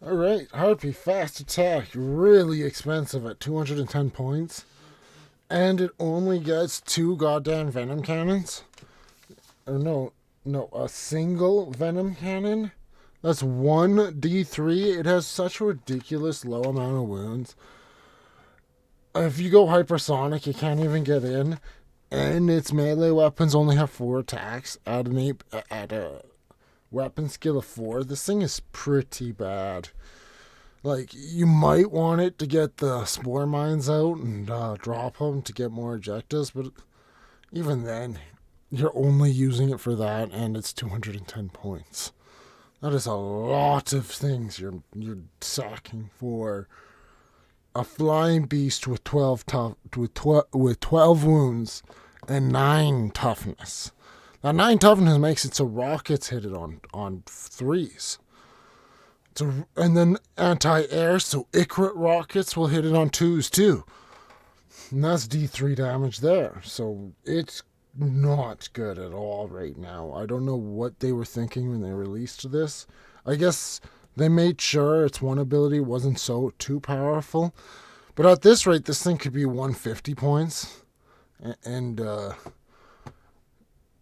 Alright, Harpy, fast attack, really expensive at 210 points. And it only gets 2 goddamn venom cannons. Or no, a single venom cannon. That's 1d3. It has such a ridiculous low amount of wounds. If you go hypersonic, you can't even get in. And its melee weapons only have 4 attacks at a weapon skill of 4. This thing is pretty bad. Like, you might want it to get the spore mines out and drop them to get more objectives, but even then, you're only using it for that, and it's 210 points. That is a lot of things you're sacking for a flying beast with 12 wounds and 9 toughness. Now 9 toughness makes it so rockets hit it on 3s. And then anti-air, so Ikrit rockets will hit it on 2s too. And that's D3 damage there. So it's not good at all right now. I don't know what they were thinking when they released this. I guess they made sure its one ability wasn't so too powerful. But at this rate, this thing could be 150 points. And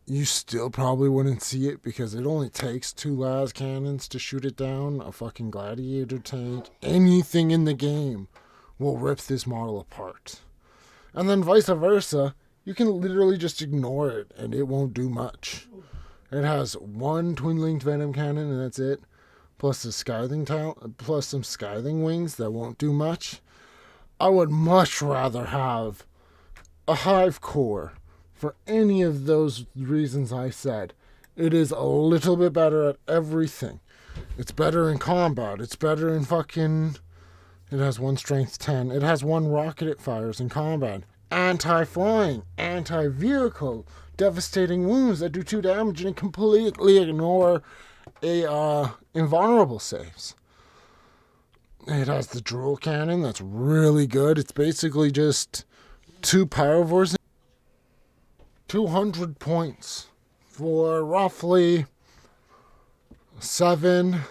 you still probably wouldn't see it because it only takes 2 las cannons to shoot it down. A fucking gladiator tank, anything in the game will rip this model apart. And then vice versa, you can literally just ignore it and it won't do much. It has 1 twin-linked venom cannon and that's it, plus some scything wings that won't do much. I would much rather have a hive core for any of those reasons I said. It is a little bit better at everything. It's better in combat. It's better in fucking... It has 1 strength 10. It has 1 rocket it fires in combat. Anti-flying. Anti-vehicle. Devastating wounds that do 2 damage and completely ignore invulnerable saves. It has the drool cannon. That's really good. It's basically just 2 Power-Vores. 200 points for roughly 7.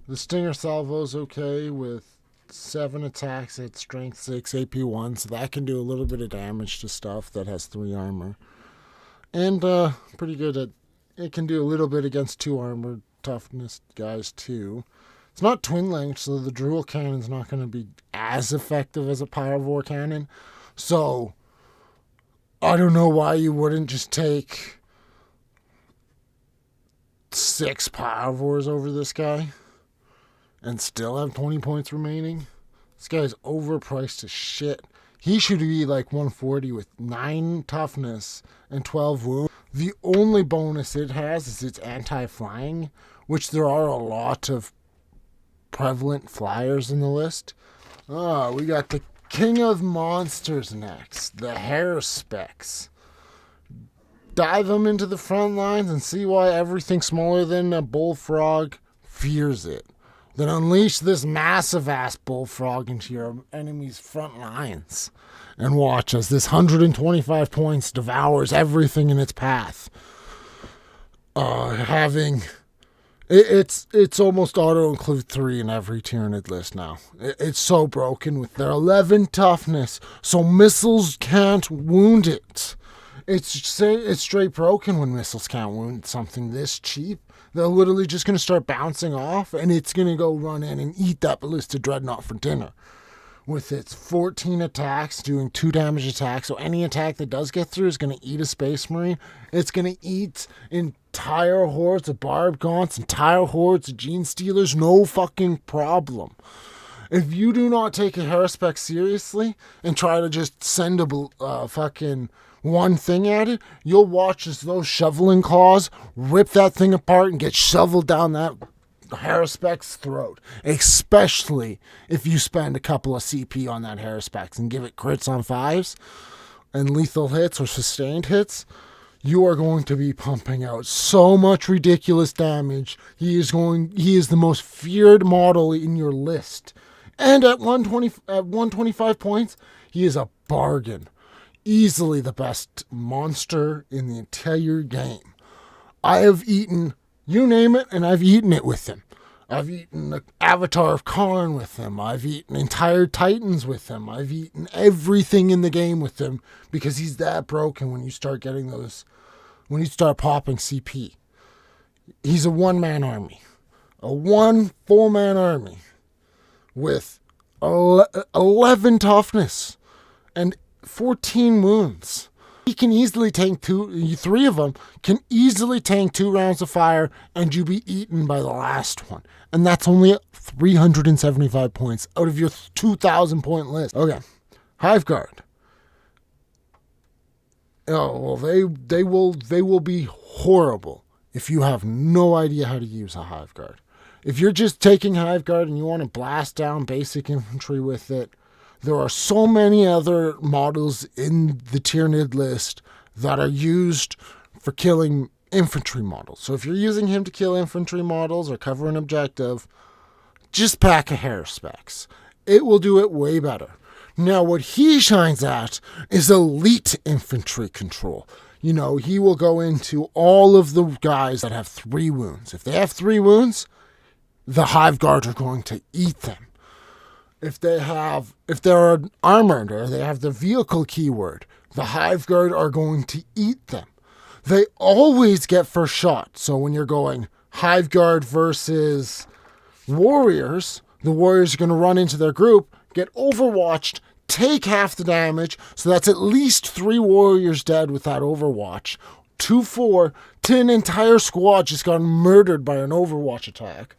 The Stinger Salvo's okay with 7 attacks at strength 6, AP 1, so that can do a little bit of damage to stuff that has 3 armor. And pretty good at... It can do a little bit against 2 armor toughness guys too. It's not twin-linked, so the drool cannon's not going to be as effective as a Power-Vor cannon. So I don't know why you wouldn't just take 6 Power-Vors over this guy and still have 20 points remaining. This guy's overpriced as shit. He should be like 140 with 9 toughness and 12 wounds. The only bonus it has is its anti-flying, which there are a lot of prevalent flyers in the list. We got the King of Monsters next, the Haruspex. Dive them into the front lines and see why everything smaller than a bullfrog fears it. Then unleash this massive-ass bullfrog into your enemy's front lines. And watch as this 125 points devours everything in its path. It's almost auto-include 3 in every Tyranid list now. It's so broken with their 11 toughness, so missiles can't wound it. It's straight broken when missiles can't wound something this cheap. They're literally just going to start bouncing off, and it's going to go run in and eat that Ballista Dreadnought for dinner. With its 14 attacks, doing 2 damage attacks, so any attack that does get through is going to eat a Space Marine. It's going to eat entire hordes of Barbed Gaunts, entire hordes of Gene Stealers, no fucking problem. If you do not take a Haruspex seriously and try to just send a fucking one thing at it, you'll watch as those shoveling claws rip that thing apart and get shoveled down that Haruspex throat, especially if you spend a couple of CP on that Haruspex and give it crits on 5s and lethal hits or sustained hits. You are going to be pumping out so much ridiculous damage. He is the most feared model in your list. And at 125 points, he is a bargain. Easily the best monster in the entire game. I have eaten, you name it, and I've eaten it with him. I've eaten the Avatar of Karn with him. I've eaten entire Titans with him. I've eaten everything in the game with him because he's that broken when you start getting those, when you start popping CP. He's a one-man army. A one full-man army with 11 toughness and 14 wounds. He can easily tank three of them can easily tank 2 rounds of fire and you be eaten by the last one. And that's only 375 points out of your 2,000 point list. Okay, Hive Guard. Oh, well, they will be horrible if you have no idea how to use a Hive Guard. If you're just taking Hive Guard and you want to blast down basic infantry with it, there are so many other models in the Tyranid list that are used for killing infantry models. So if you're using him to kill infantry models or cover an objective, just pack a hair specs. It will do it way better. Now, what he shines at is elite infantry control. You know, he will go into all of the guys that have 3 wounds. If they have 3 wounds, the Hive Guard are going to eat them. If they're armored or they have the vehicle keyword, the Hive Guard are going to eat them. They always get first shot. So when you're going Hive Guard versus Warriors, the Warriors are going to run into their group, get overwatched, take half the damage. So that's at least 3 Warriors dead with that overwatch. 2-4 to an entire squad just got murdered by an overwatch attack.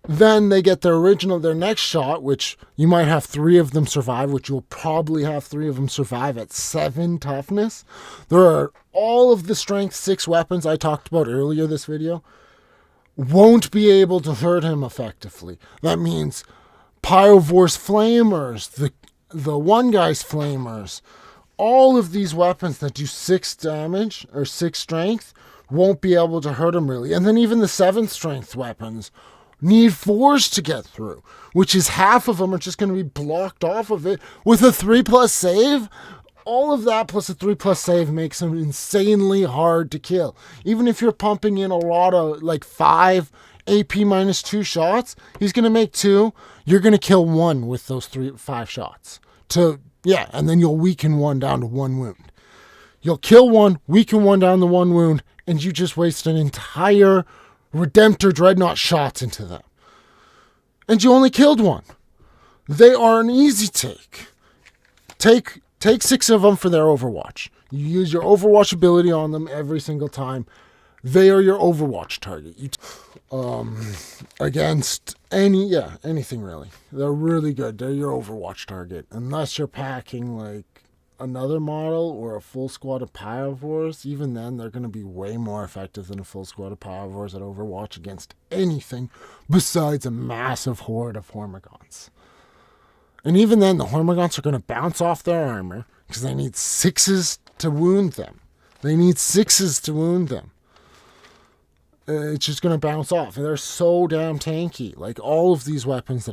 Then they get their next shot, which you might have 3 of them survive, which you'll probably have 3 of them survive at 7 toughness. There are all of the strength 6 weapons I talked about earlier this video won't be able to hurt him effectively. That means Pyrovor's Flamers, the one guy's Flamers, all of these weapons that do 6 damage or 6 strength won't be able to hurt him really. And then even the 7th strength weapons need 4s to get through, which is half of them are just going to be blocked off of it with a 3+ save. All of that plus a 3+ save makes him insanely hard to kill. Even if you're pumping in a lot of like 5 AP -2 shots, he's going to make 2. You're going to kill 1 with those 5 shots. And then you'll weaken 1 down to 1 wound. You'll kill 1, weaken 1 down to 1 wound, and you just waste an entire Redemptor Dreadnought shots into them. And you only killed 1. They are an easy take. Take 6 of them for their Overwatch. You use your Overwatch ability on them every single time. They are your Overwatch target. Against anything really. They're really good. They're your Overwatch target. Unless you're packing like another model or a full squad of Pyrovors, even then they're going to be way more effective than a full squad of Pyrovors at Overwatch against anything besides a massive horde of Hormigons. And even then, the Hormigons are going to bounce off their armor because they need 6s to wound them. It's just going to bounce off. And they're so damn tanky. Like all of these weapons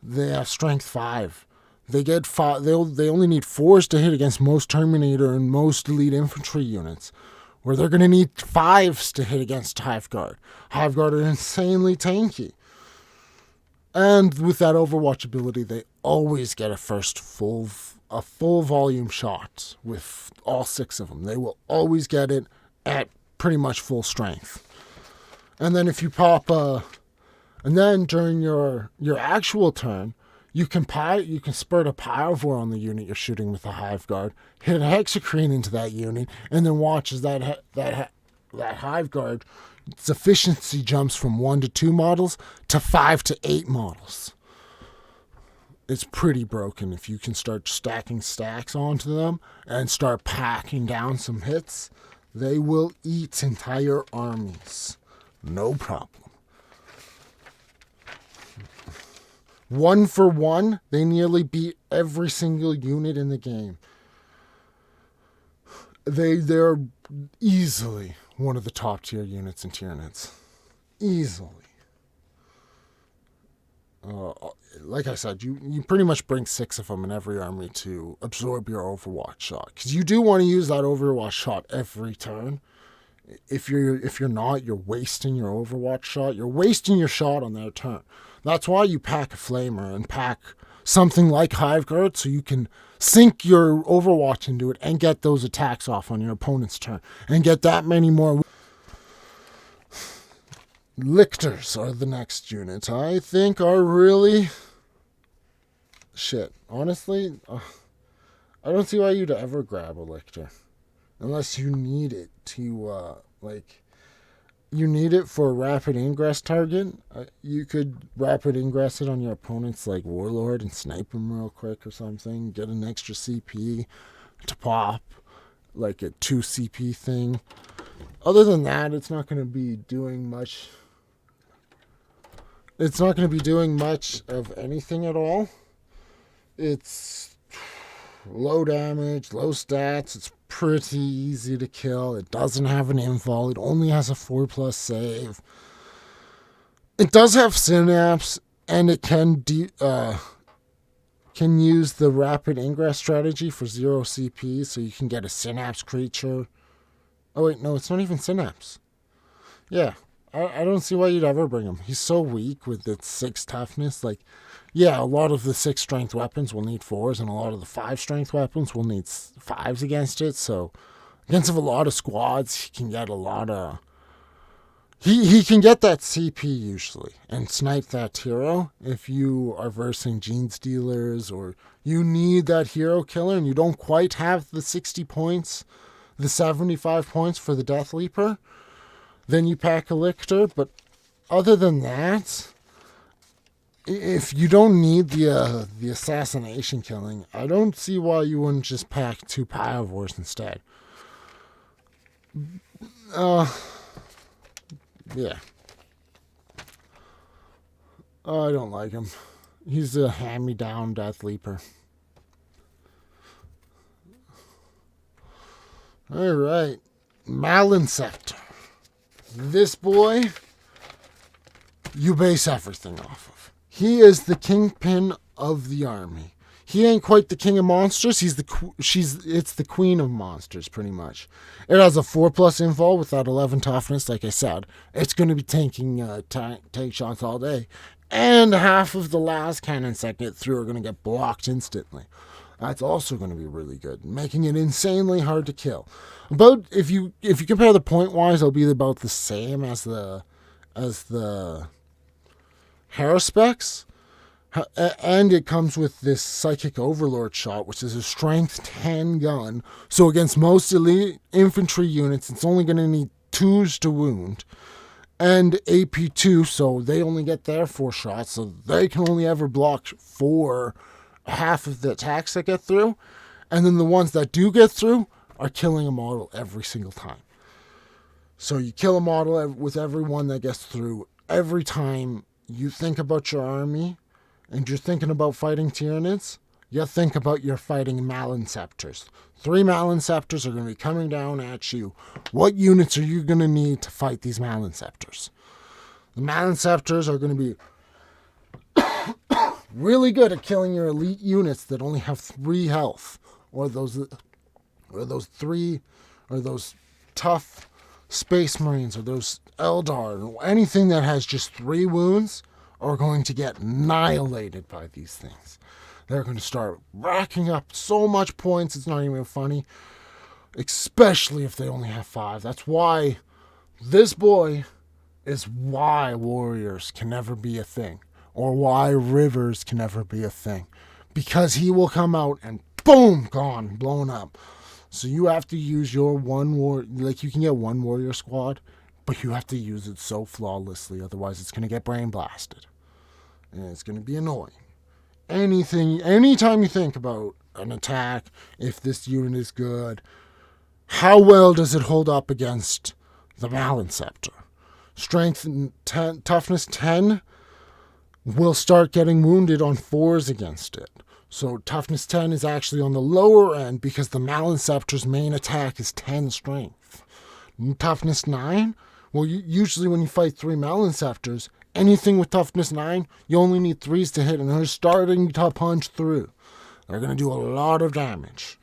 they have strength 5. They get 5. They only need 4s to hit against most Terminator and most elite infantry units, where they're going to need 5s to hit against Hive Guard. Hive Guard are insanely tanky, and with that Overwatch ability, they always get a full volume shot with all 6 of them. They will always get it at pretty much full strength. And then if you and then during your actual turn, you can spurt a Pyrovor on the unit you're shooting with the Hive Guard, hit a Hexacrine into that unit, and then watch as that Hive Guard, its efficiency jumps from 1 to 2 models to 5 to 8 models. It's pretty broken if you can start stacking stacks onto them and start packing down some hits. They will eat entire armies. No problem. 1 for 1, they nearly beat every single unit in the game. They're easily one of the top tier units in Tyranids. Easily. Like I said, you pretty much bring 6 of them in every army to absorb your Overwatch shot. Because you do want to use that Overwatch shot every turn. If you're not, you're wasting your Overwatch shot. You're wasting your shot on their turn. That's why you pack a Flamer and pack something like Hive Guard so you can sink your Overwatch into it and get those attacks off on your opponent's turn and get that many more. Lictors are the next units I think are really shit. Honestly, I don't see why you'd ever grab a Lictor unless you need it to you need it for a rapid ingress target. You could rapid ingress it on your opponent's like Warlord and snipe him real quick or something. Get an extra CP to pop, like a 2 CP thing. Other than that, it's not going to be doing much. It's not going to be doing much of anything at all. It's low damage, low stats. It's pretty easy to kill. It doesn't have an invul. It only has a 4+ save. It does have synapse, and it can use the rapid ingress strategy for 0 CP, so you can get a synapse creature. Oh wait, no, it's not even synapse. Yeah, I don't see why you'd ever bring him. He's so weak with its 6 toughness. Like, yeah, a lot of the 6 strength weapons will need 4s, and a lot of the 5 strength weapons will need 5s against it. So, against a lot of squads, he can get a lot of. He can get that CP usually and snipe that hero if you are versing Gene Stealers or you need that hero killer and you don't quite have the 60 points, the 75 points for the Death Leaper. Then you pack a Lictor, but other than that, if you don't need the assassination killing, I don't see why you wouldn't just pack 2 Pyrovores instead. Yeah. I don't like him. He's a hand-me-down Death Leaper. Alright. Malinceptor. This boy, you base everything off of. He is the kingpin of the army. He ain't quite the king of monsters. It's the queen of monsters, pretty much. It has a 4+ invul with that 11 toughness, like I said. It's going to be tanking tank shots all day. And half of the last cannons that get through are going to get blocked instantly. That's also going to be really good, making it insanely hard to kill. About if you compare the point wise, it'll be about the same as the Haruspecs. And it comes with this Psychic Overlord shot, which is a strength 10 gun. So against most elite infantry units, it's only going to need 2s to wound. And AP2, so they only get their 4 shots, so they can only ever block half of the attacks that get through. And then the ones that do get through are killing a model every single time. So you kill a model with every one that gets through. Every time you think about your army and you're thinking about fighting Tyranids, you think about you're fighting Malinceptors. 3 Malinceptors are going to be coming down at you. What units are you going to need to fight these Malinceptors? The Malinceptors are going to be really good at killing your elite units that only have 3 health, or those tough Space Marines, or those Eldar, or anything that has just 3 wounds are going to get annihilated by these things. They're going to start racking up so much points, it's not even funny. Especially if they only have 5. That's why this boy is why warriors can never be a thing. Or why rivers can never be a thing. Because he will come out and boom, gone, blown up. So you have to use your you can get 1 warrior squad, but you have to use it so flawlessly, otherwise it's going to get brain blasted. And it's going to be annoying. Anytime you think about an attack, if this unit is good, how well does it hold up against the Malinceptor? Strength 10, toughness 10 will start getting wounded on 4s against it. So toughness 10 is actually on the lower end because the Malinceptor's main attack is 10 strength. Toughness 9, well, usually when you fight 3 Malinceptors, anything with toughness 9, you only need 3s to hit, and they're starting to punch through. They're going to do a lot of damage.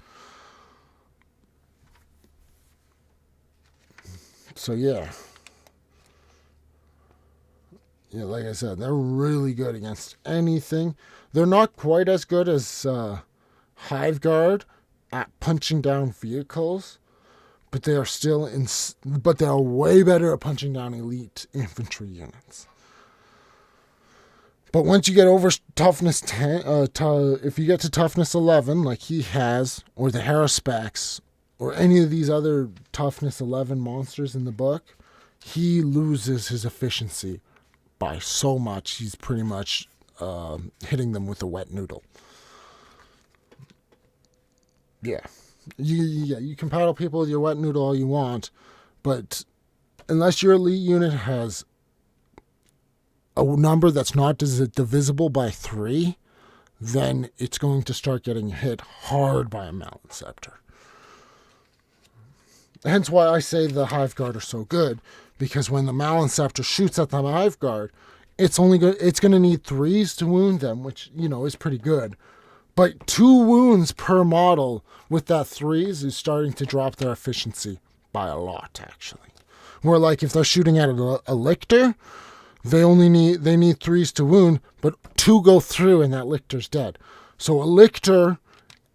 So yeah. Yeah, like I said, they're really good against anything. They're not quite as good as Hive Guard at punching down vehicles, but they are still but they are way better at punching down elite infantry units. But once you get over toughness 10, if you get to toughness 11, like he has, or the Haruspecs, or any of these other toughness 11 monsters in the book, he loses his efficiency by so much. He's pretty much hitting them with a wet noodle. Yeah. You can paddle people with your wet noodle all you want, but unless your elite unit has a number that's not divisible by 3, then it's going to start getting hit hard by a Malin Scepter. Hence why I say the Hive Guard are so good, because when the Malin Scepter shoots at the Hive Guard, it's going to need 3s to wound them, which, is pretty good. But 2 wounds per model with that 3s is starting to drop their efficiency by a lot, actually. Where, like, if they're shooting at a Lictor, they need 3s to wound, but 2 go through and that Lictor's dead. So a Lictor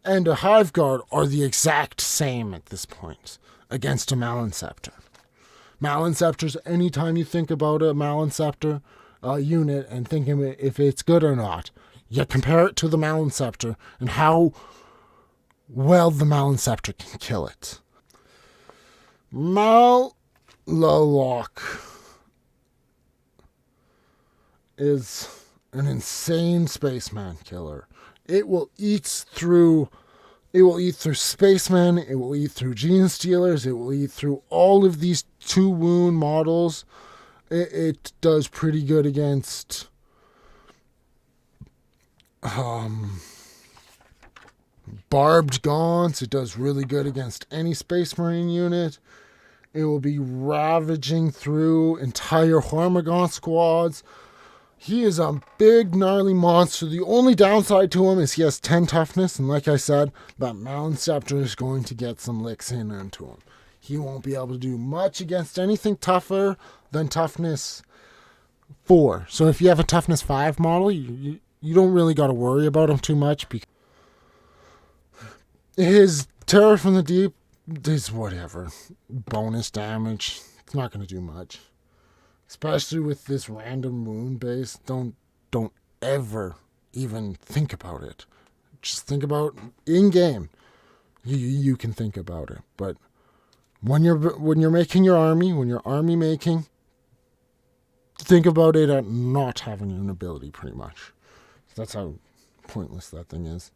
and a Hive Guard are the exact same at this point against a Malin Scepter. Malin Scepters, anytime you think about a Malin Scepter unit and thinking if it's good or not, you compare it to the Malin Scepter and how well the Malin Scepter can kill it. Malaloc is an insane spaceman killer. It will eat through spacemen, it will eat through gene stealers, it will eat through all of these 2 wound models. It does pretty good against barbed gaunts. It does really good against any Space Marine unit. It will be ravaging through entire Hormigaunt squads. He is a big, gnarly monster. The only downside to him is he has 10 toughness, and like I said, that Malin Scepter is going to get some licks into him. He won't be able to do much against anything tougher than toughness 4. So if you have a toughness 5 model, you don't really got to worry about him too much, because his Terror from the Deep is whatever. Bonus damage. It's not going to do much. Especially with this random wound base, don't ever even think about it. Just think about in game. You can think about it, but when you're making your army, when you're army making, think about it at not having an ability. Pretty much, that's how pointless that thing is.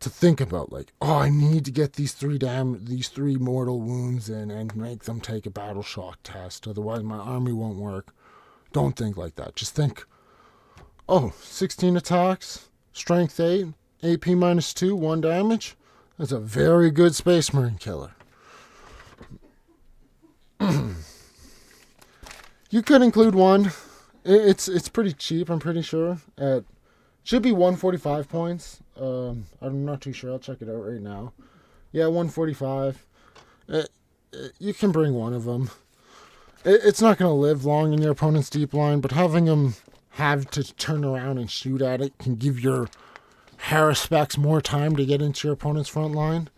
To think about, like, I need to get these 3 mortal wounds in and make them take a battle shock test, otherwise my army won't work. Don't think like that. Just think, 16 attacks, strength 8, AP -2, 1 damage. That's a very good Space Marine killer. You could include 1. It's pretty cheap, I'm pretty sure. Should be 145 points. I'm not too sure. I'll check it out right now. Yeah, 145. You can bring 1 of them. It's not going to live long in your opponent's deep line, but having them have to turn around and shoot at it can give your Haruspecs more time to get into your opponent's front line.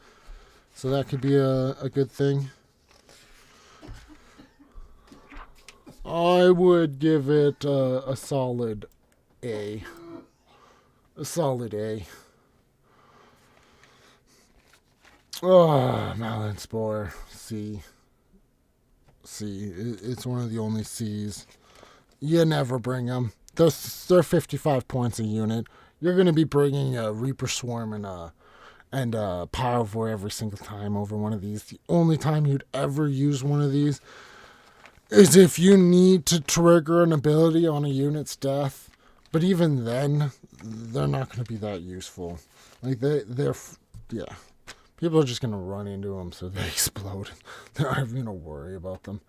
So that could be a good thing. I would give it a solid A. A solid A. Malin Spore. C. It's one of the only C's. You never bring them. They're 55 points a unit. You're going to be bringing a Reaper Swarm and a Pyrovore every single time over one of these. The only time you'd ever use one of these is if you need to trigger an ability on a unit's death. But even then, they're not going to be that useful. Like, they're people are just going to run into them so they explode. They're not even going to worry about them.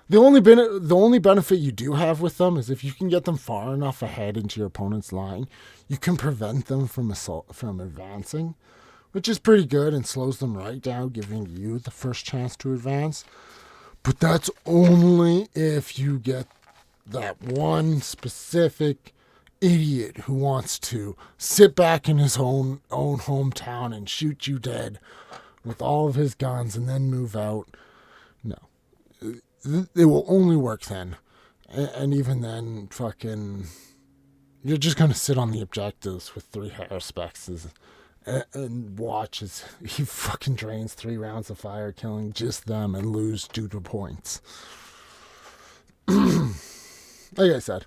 The only benefit you do have with them is if you can get them far enough ahead into your opponent's line, you can prevent them from advancing, which is pretty good and slows them right down, giving you the first chance to advance. But that's only if you get that one specific idiot who wants to sit back in his own hometown and shoot you dead with all of his guns and then move out. No. It will only work then. And even then, fucking, you're just going to sit on the objectives with 3 Haruspecs and watch as he fucking drains 3 rounds of fire, killing just them and lose due to points. Like I said,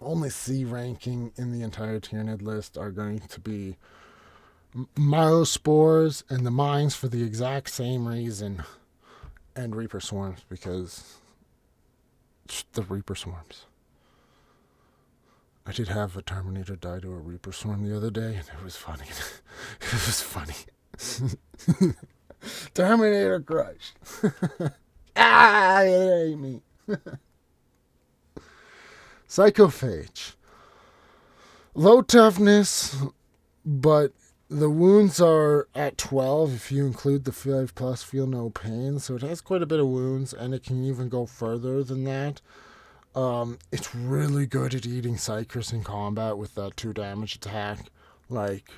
only C ranking in the entire Tyranid list are going to be Myospores and the Mines for the exact same reason, and Reaper Swarms because the Reaper Swarms. I did have a Terminator die to a Reaper Swarm the other day, and it was funny. It was funny. Terminator crush. It ain't me. Psychophage. Low toughness, but the wounds are at 12 if you include the 5+ feel no pain, so it has quite a bit of wounds, and it can even go further than that. It's really good at eating Psychers in combat with that 2 damage attack. Like,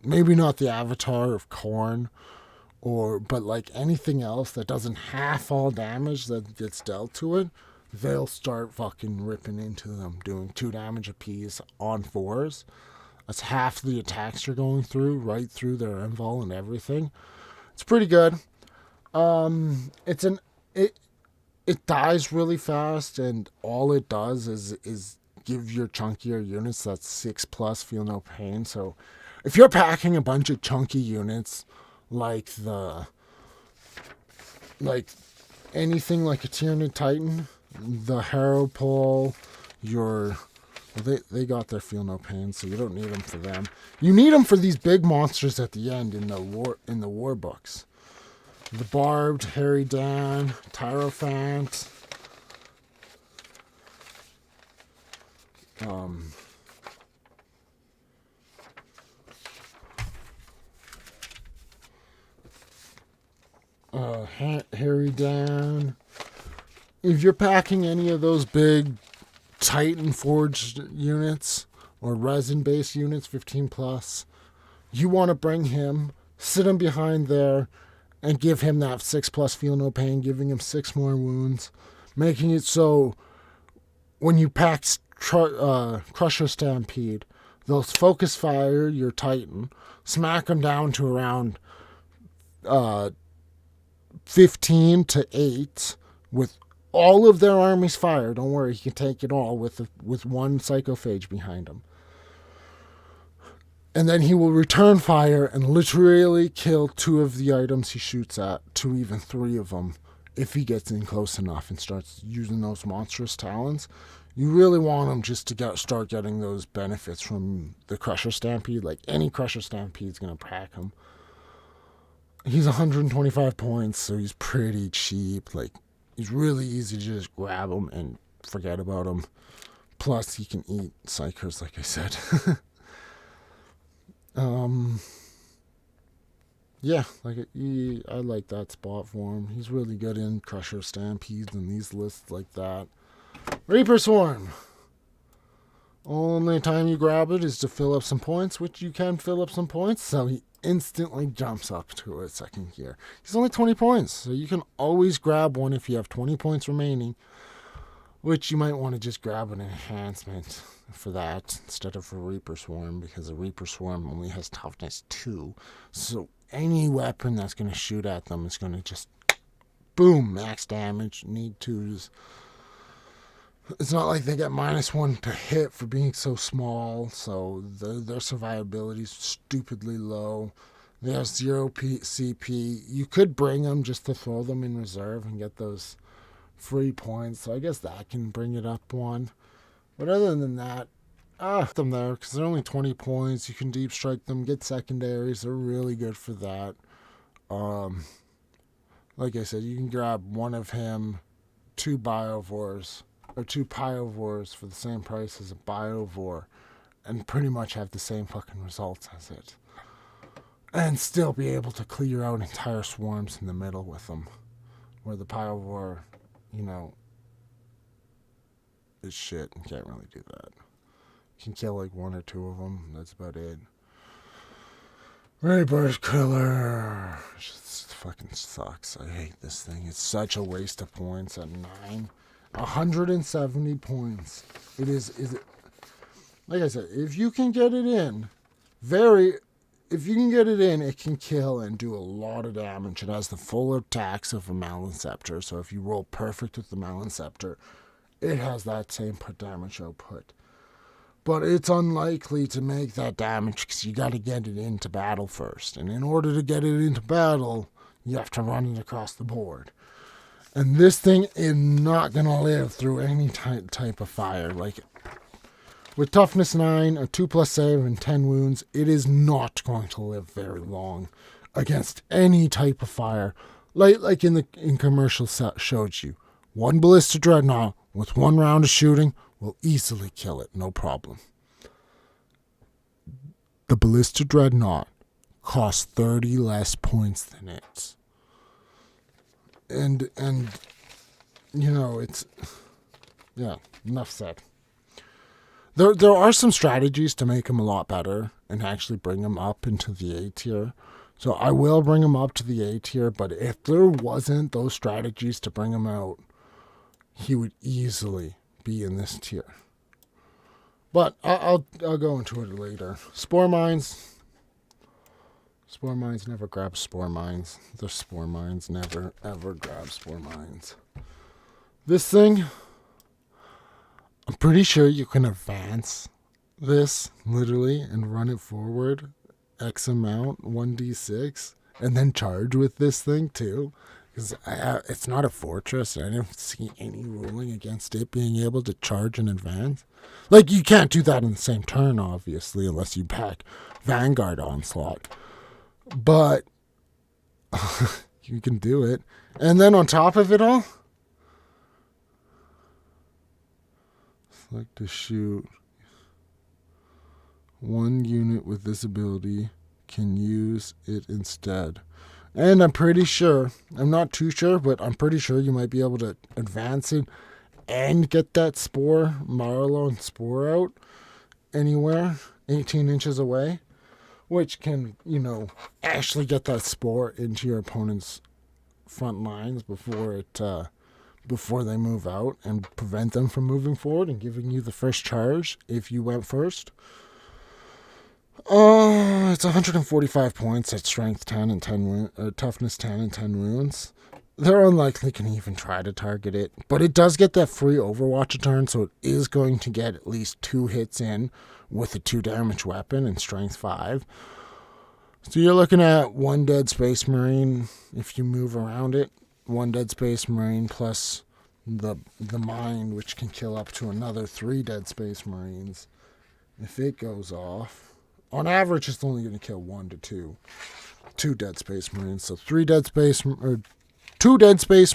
maybe not the Avatar of Korn, but like anything else that doesn't half all damage that gets dealt to it, they'll start fucking ripping into them, doing 2 damage apiece on 4s. That's half the attacks you're going through, right through their invul and everything. It's pretty good. It dies really fast, and all it does is give your chunkier units that 6+ feel no pain. So if you're packing a bunch of chunky units like anything like a Tyranid Titan, the Harrow Pole, they got their feel no pain, so you don't need them for them. You need them for these big monsters at the end in the war books. The Barbed, Harry Dan, Tyrophant. Harry Dan. If you're packing any of those big Titan forged units or resin based units, 15+, you want to bring him, sit him behind there, and give him that 6+ feel no pain, giving him 6 more wounds, making it so when you pack Crusher Stampede, they'll focus fire your Titan, smack him down to around 15 to 8 with all of their armies fire. Don't worry, he can take it all with 1 Psychophage behind him. And then he will return fire and literally kill 2 of the items he shoots at, 2, even 3 of them, if he gets in close enough and starts using those monstrous talons. You really want him just to start getting those benefits from the Crusher Stampede. Like, any Crusher Stampede is going to pack him. He's 125 points, so he's pretty cheap. Like, he's really easy to just grab him and forget about him. Plus, he can eat Psychers, like I said. Yeah, I like that spot for him. He's really good in Crusher Stampedes and these lists like that. Reaper Swarm. Only time you grab it is to fill up some points, which you can fill up some points, so he instantly jumps up to a 2nd gear. He's only 20 points, so you can always grab one if you have 20 points remaining, which you might want to just grab an enhancement for that instead of a Reaper Swarm, because a Reaper Swarm only has toughness 2, so any weapon that's going to shoot at them is going to just boom, max damage, need 2s. It's not like they get -1 to hit for being so small, so their survivability is stupidly low. They have 0 CP. You could bring them just to throw them in reserve and get those free points, so I guess that can bring it up 1. But other than that, them there, because they're only 20 points. You can deep strike them, get secondaries. They're really good for that. Like I said, you can grab 1 of him, 2 Biovores, or 2 Pyovores for the same price as a Biovore, and pretty much have the same fucking results as it. And still be able to clear out entire swarms in the middle with them. where the Pyrovore, you know, is shit and can't really do that. You can kill like one or two of them. That's about it. Ray Burst Killer. It just fucking sucks. I hate this thing. It's such a waste of points at 9. 170 points. It is like I said, if you can get it in, it can kill and do a lot of damage. It has the full attacks of a Maliceptor, so if you roll perfect with the Maliceptor, it has that same damage output. But it's unlikely to make that damage because you got to get it into battle first. And in order to get it into battle, you have to run it across the board. And this thing is not going to live through any type of fire. Like, with toughness 9, a 2+ save, and 10 wounds, it is not going to live very long against any type of fire. Like in commercial showed you. One Ballista Dreadnought with 1 round of shooting will easily kill it, no problem. The Ballista Dreadnought costs 30 less points than it. And you know, it's... Yeah, enough said. There are some strategies to make him a lot better and actually bring him up into the A tier. So I will bring him up to the A tier, but if there wasn't those strategies to bring him out, he would easily be in this tier. But I'll go into it later. Spore Mines. Spore Mines never grab Spore Mines. The Spore Mines never ever grab Spore Mines. This thing, I'm pretty sure you can advance this literally and run it forward X amount, 1d6, and then charge with this thing too. Because it's not a fortress. I don't see any ruling against it being able to charge in advance. Like, you can't do that in the same turn, obviously, unless you pack Vanguard Onslaught. But you can do it. And then on top of it all, select to shoot. 1 unit with this ability can use it instead. And I'm pretty sure, I'm not too sure, but I'm pretty sure you might be able to advance it and get that spore, Marlow spore out anywhere 18 inches away, which can, you know, actually get that spore into your opponent's front lines before they move out and prevent them from moving forward and giving you the first charge if you went first. It's 145 points at strength 10 and 10 toughness 10 and 10 wounds. They're unlikely can even try to target it, but it does get that free Overwatch a turn, so it is going to get at least 2 hits in with a 2 damage weapon and strength 5. So you're looking at 1 dead Space Marine if you move around it, 1 dead Space Marine plus the Mind, which can kill up to another 3 dead Space Marines if it goes off. On average, it's only going to kill 1 to 2 dead Space Marines. So 2 dead Space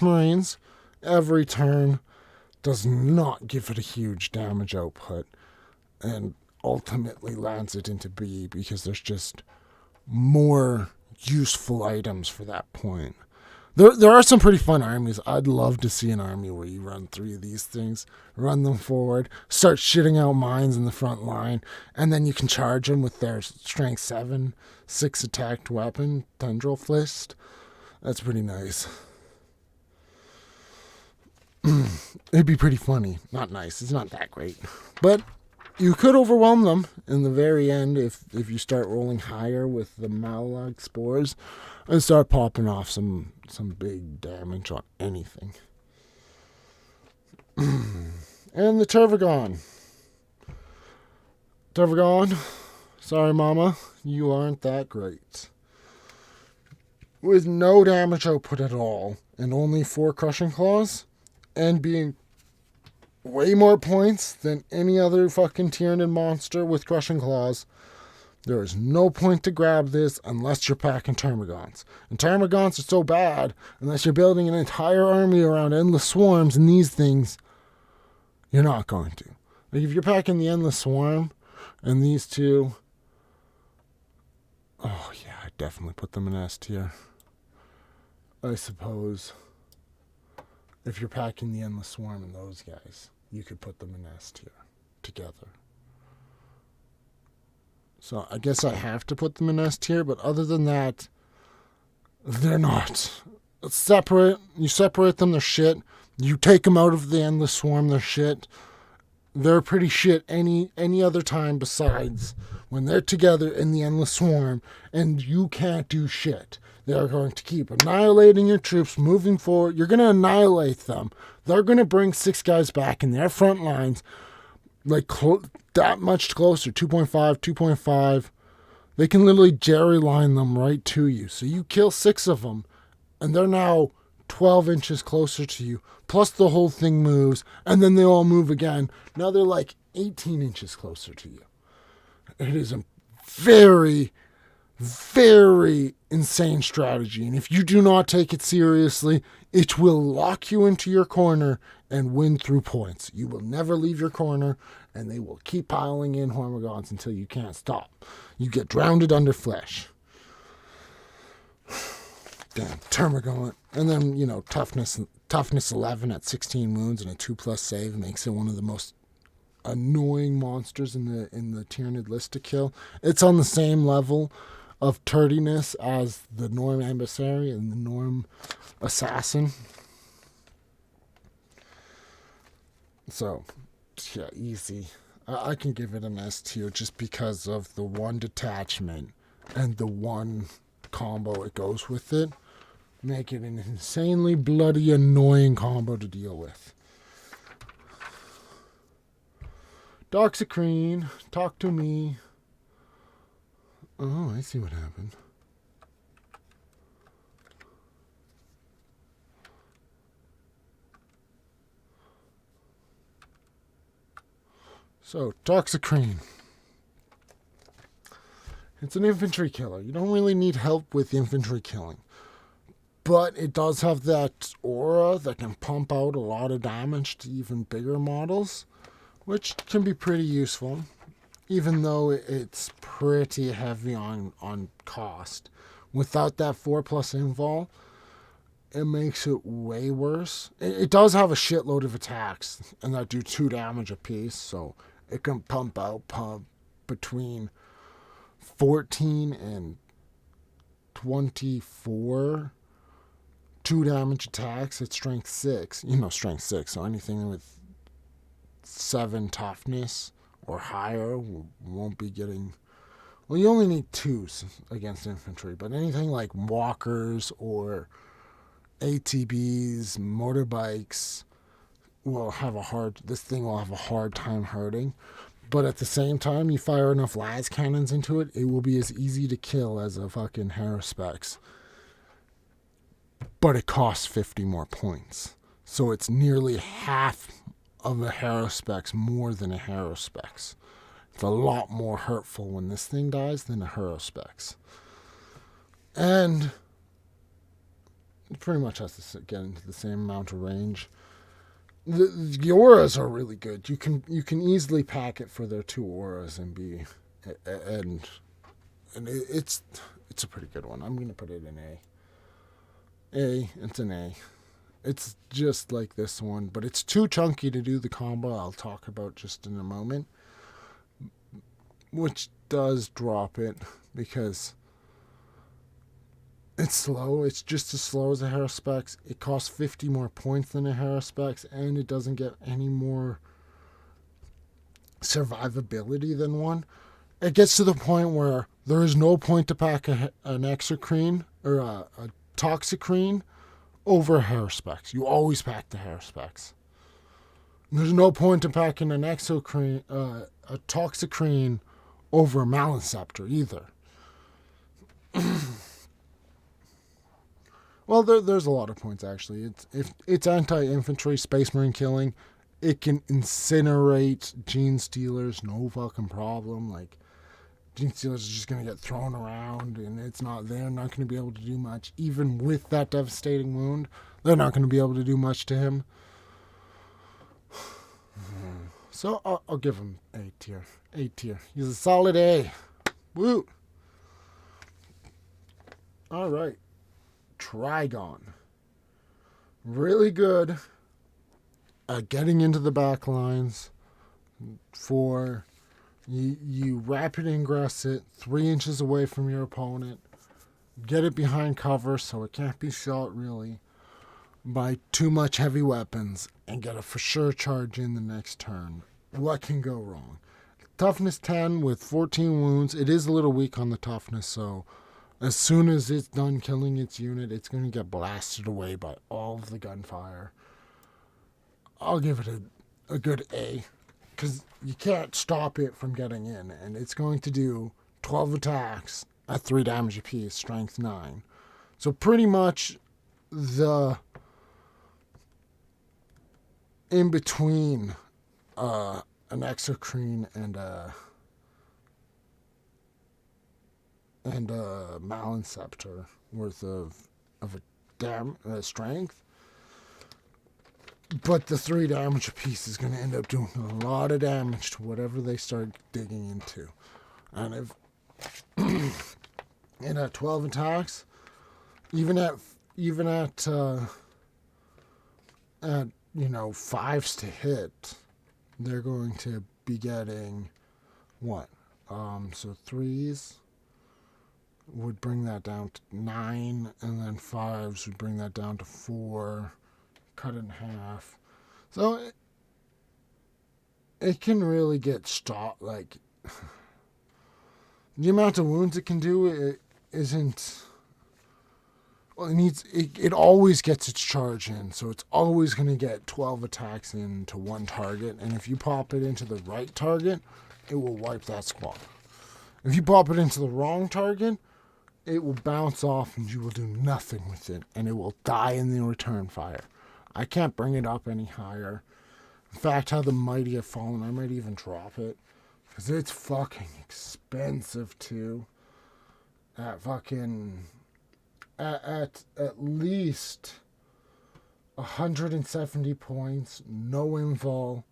Marines every turn does not give it a huge damage output, and ultimately lands it into B because there's just more useful items for that point. There are some pretty fun armies. I'd love to see an army where you run 3 of these things, run them forward, start shitting out mines in the front line, and then you can charge them with their strength 7, 6 attacked weapon, Tendril Fist. That's pretty nice. It'd be pretty funny. Not nice. It's not that great. But you could overwhelm them in the very end if you start rolling higher with the Malog spores and start popping off some big damage on anything. And the Tervagon. Tervagon, sorry mama, you aren't that great. With no damage output at all, and only 4 Crushing Claws, and being way more points than any other fucking Tyranid monster with Crushing Claws, there is no point to grab this unless you're packing Termagants. And Termagants are so bad, unless you're building an entire army around Endless Swarms and these things, you're not going to. Like, if you're packing the Endless Swarm and these two, oh yeah, I'd definitely put them in S tier, I suppose. If you're packing the Endless Swarm and those guys, you could put them in S tier together. So I guess I have to put them in S tier, but other than that, they're not. You separate them, they're shit. You take them out of the Endless Swarm, they're shit. They're pretty shit any other time besides when they're together in the Endless Swarm and you can't do shit. They're going to keep annihilating your troops, moving forward. You're going to annihilate them. They're going to bring 6 guys back in their front lines, like that much closer, 2.5, 2.5. They can literally jerry line them right to you. So you kill 6 of them, and they're now 12 inches closer to you. Plus the whole thing moves, and then they all move again. Now they're like 18 inches closer to you. It is a very, very insane strategy. And if you do not take it seriously, it will lock you into your corner and win through points. You will never leave your corner, and they will keep piling in Hormagaunts until you can't stop. You get drowned under flesh. Damn, Termagant. And then, toughness 11 at 16 wounds and a 2+ save makes it one of the most annoying monsters in the Tyranid list to kill. It's on the same level of turdiness as the Norm Emissary and the Norm Assassin. So, yeah, easy. I can give it an S tier just because of the one detachment and the one combo it goes with it. Make it an insanely bloody, annoying combo to deal with. Doxicrene, talk to me. Oh, I see what happened. So, Doxicrene. It's an infantry killer. You don't really need help with infantry killing. But it does have that aura that can pump out a lot of damage to even bigger models, which can be pretty useful, even though it's pretty heavy on cost. Without that 4+ invul, it makes it way worse. It does have a shitload of attacks, and that do 2 damage apiece, so it can pump between 14 and 24 2 damage attacks at strength 6. Strength 6, so anything with 7 toughness or higher won't be getting... Well, you only need 2s against infantry, but anything like walkers or ATBs, motorbikes this thing will have a hard time hurting. But at the same time, you fire enough las cannons into it, it will be as easy to kill as a fucking Haruspex. But it costs 50 more points. So it's nearly half of a Haruspex more than a Haruspex. It's a lot more hurtful when this thing dies than a Haruspex. And it pretty much has to get into the same amount of range. The auras are really good. You can easily pack it for their 2 auras and it's a pretty good one. I'm going to put it in A. It's an A. It's just like this one, but it's too chunky to do the combo I'll talk about just in a moment, which does drop it because it's slow. It's just as slow as a Haruspex. It costs 50 more points than a Haruspex, and it doesn't get any more survivability than one. It gets to the point where there is no point to pack an Exocrine or a Toxicrene over Haruspex. You always pack the Haruspex. There's no point in packing an Exocrine, a Toxicrene over a Maliceptor either. Well, there's a lot of points actually. It's anti-infantry, Space Marine killing. It can incinerate Gene Stealers, no fucking problem. Like, Gene Stealers are just going to get thrown around, and they're not going to be able to do much. Even with that devastating wound, they're not going to be able to do much to him. So I'll give him A tier. A tier. He's a solid A. Woo! Alright. Trigon. Really good, getting into the back lines. 4, you rapid ingress it 3 inches away from your opponent. Get it behind cover so it can't be shot really by too much heavy weapons, and get a for sure charge in the next turn. What can go wrong? Toughness 10 with 14 wounds. It is a little weak on the toughness, so as soon as it's done killing its unit, it's going to get blasted away by all of the gunfire. I'll give it a good A, because you can't stop it from getting in, and it's going to do 12 attacks at 3 damage apiece, strength 9. So pretty much the in between an exocrine and a malinceptor worth of a strength. But the 3 damage apiece is going to end up doing a lot of damage to whatever they start digging into. And if and at 12 attacks, even at 5s to hit, they're going to be getting what? So 3s would bring that down to 9, and then 5s would bring that down to 4. Cut it in half. So it can really get stopped. Like, the amount of wounds it can do, it isn't. Well, it always gets its charge in, so it's always going to get 12 attacks into one target, and if you pop it into the right target, it will wipe that squad. If you pop it into the wrong target, it will bounce off and you will do nothing with it, and it will die in the return fire. I can't bring it up any higher. In fact, how the mighty have fallen, I might even drop it, because it's fucking expensive too. At least 170 points, no invul,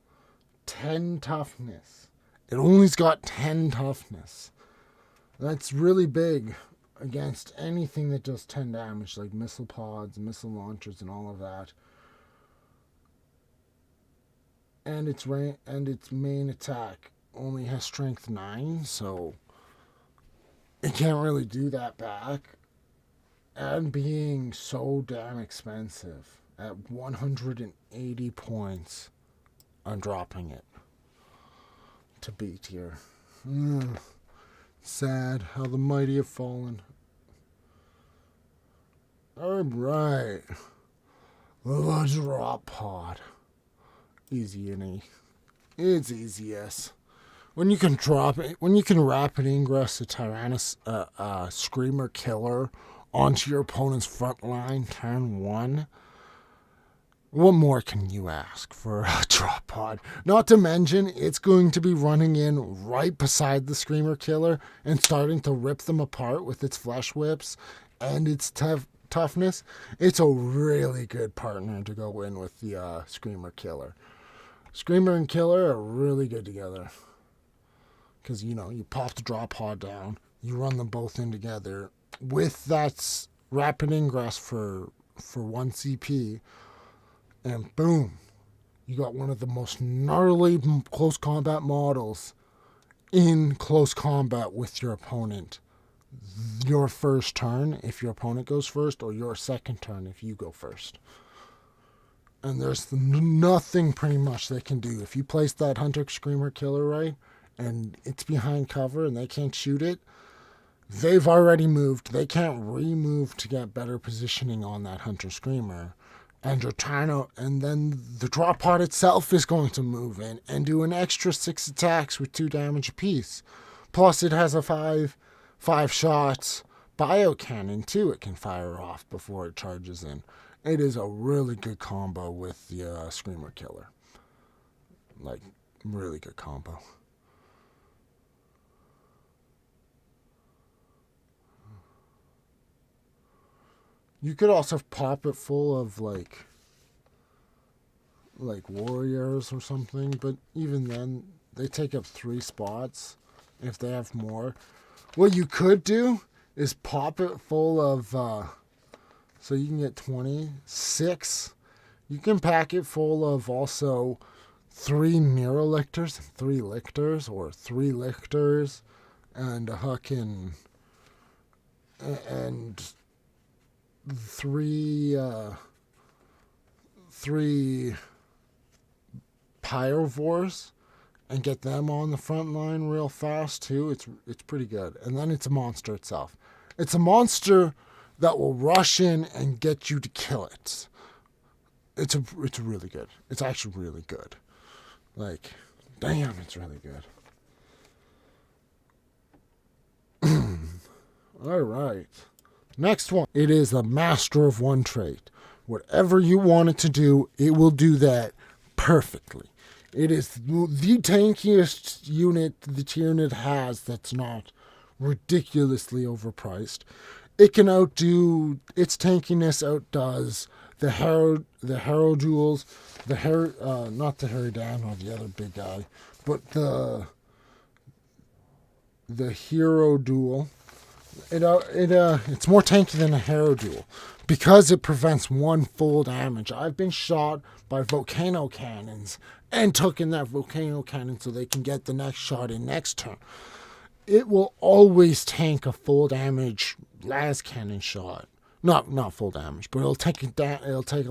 10 toughness. It only's got 10 toughness. That's really big against anything that does 10 damage, like missile pods, missile launchers, and all of that. And its main attack only has strength 9, so it can't really do that back. And being so damn expensive, at 180 points, I'm dropping it to B tier. Sad how the mighty have fallen. Alright. The drop pod. Easy any. It's easy, yes. When you can drop it, when you can rapid ingress a Tyrannus, Screamer Killer onto your opponent's front line, turn 1, what more can you ask for a drop pod? Not to mention, it's going to be running in right beside the Screamer Killer and starting to rip them apart with its flesh whips and its toughness. It's a really good partner to go in with the Screamer Killer. Screamer and Killer are really good together. Because, you pop the drop pod down, you run them both in together with that rapid ingress for 1 CP, and boom, you got one of the most gnarly close combat models in close combat with your opponent. Your first turn, if your opponent goes first, or your second turn, if you go first. And there's nothing pretty much they can do. If you place that Hunter Screamer Killer right, and it's behind cover and they can't shoot it, they've already moved. They can't remove to get better positioning on that Hunter Screamer. And you're trying to, and then the drop pod itself is going to move in and do an extra 6 attacks with 2 damage apiece. Plus it has a 5 shots bio cannon too it can fire off before it charges in. It is a really good combo with the Screamer Killer. Like, really good combo. You could also pop it full of like warriors or something, but even then, they take up 3 spots if they have more. What you could do is pop it full of, so you can get 26. You can pack it full of also 3 lictors, or 3 lictors, and a hucking and three pyrovores, and get them on the front line real fast too. It's pretty good. And then it's a monster itself. It's a monster that will rush in and get you to kill it. It's really good. It's actually really good. Like, damn, it's really good. All right. Next one. It is the master of one trait. Whatever you want it to do, it will do that perfectly. It is the tankiest unit the Tyranid has that's not ridiculously overpriced. It can outdo, its tankiness outdoes the Hero Duels, not the Harridan or the other big guy, but the Hero Duel. It's more tanky than a Hero Duel because it prevents one full damage. I've been shot by volcano cannons and took in that volcano cannon so they can get the next shot in next turn. It will always tank a full damage las cannon shot. Not full damage, but it'll take a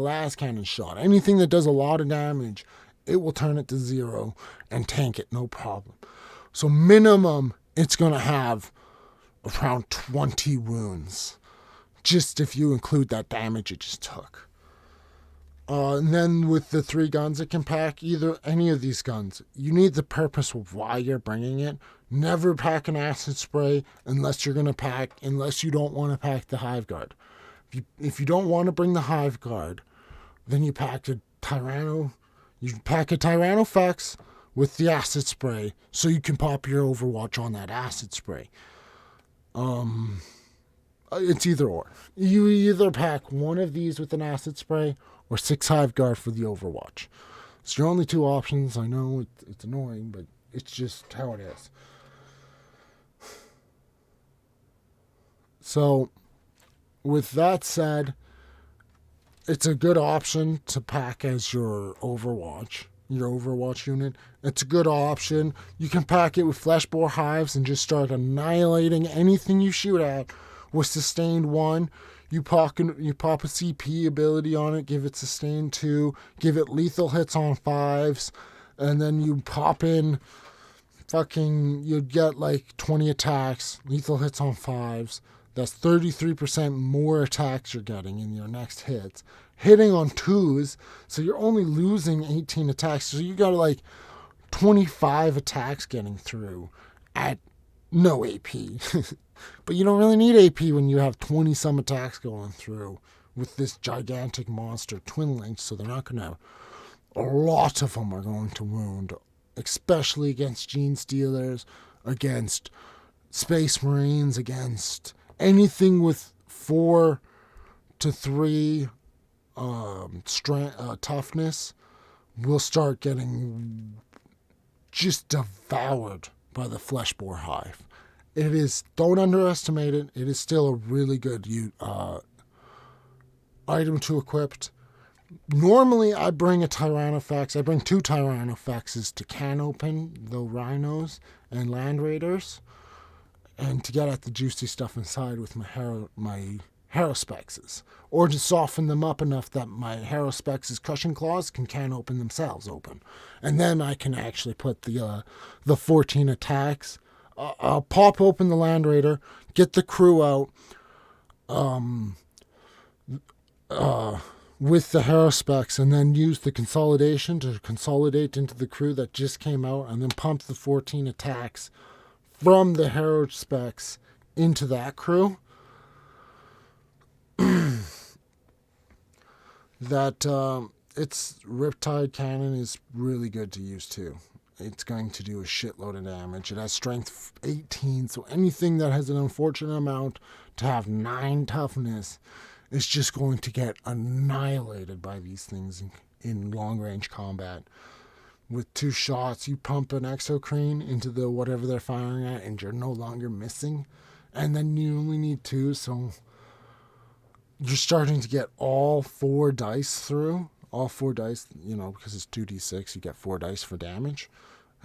las cannon shot. Anything that does a lot of damage, it will turn it to 0 and tank it no problem. So minimum, it's going to have around 20 wounds, just if you include that damage it just took. And then with the 3 guns it can pack, any of these guns, you need the purpose of why you're bringing it. Never pack an acid spray unless you don't want to pack the Hive Guard. If you don't want to bring the Hive Guard, then you pack a Tyrannofex with the acid spray so you can pop your Overwatch on that acid spray. It's either or. You either pack one of these with an acid spray or 6 Hive Guard for the Overwatch. It's your only 2 options. I know it's annoying, but it's just how it is. So, with that said, it's a good option to pack as your Overwatch unit. It's a good option. You can pack it with Fleshbore Hives and just start annihilating anything you shoot at with Sustained 1. You pop a CP ability on it, give it Sustained 2, give it lethal hits on 5s, and then you pop in you'd get like 20 attacks, lethal hits on 5s. That's 33% more attacks you're getting in your next hits. Hitting on 2s, so you're only losing 18 attacks. So you got like 25 attacks getting through at no AP. But you don't really need AP when you have 20-some attacks going through with this gigantic monster Twin Link, so they're not going to... A lot of them are going to wound, especially against Gene Stealers, against Space Marines, against... anything with 4 to 3 toughness will start getting just devoured by the Fleshbore Hive. Don't underestimate it. It is still a really good item to equip. Normally, I bring a Tyrannofex. I bring 2 Tyrannofexes to can open the Rhinos and Land Raiders, and to get at the juicy stuff inside with my Harrospexes, or to soften them up enough that my Harrospexes Crushing Claws can open themselves open, and then I can actually put the 14 attacks. I'll pop open the Land Raider, get the crew out, with the Harrospecs, and then use the consolidation to consolidate into the crew that just came out, and then pump the 14 attacks from the Harrospecs into that crew. Its Riptide Cannon is really good to use too. It's going to do a shitload of damage. It has strength 18, so anything that has an unfortunate amount to have 9 toughness is just going to get annihilated by these things in long-range combat. With 2 shots, you pump an exocrine into the whatever they're firing at, and you're no longer missing. And then you only need 2, so you're starting to get all 4 dice through all 4 dice, because it's 2d6, you get 4 dice for damage.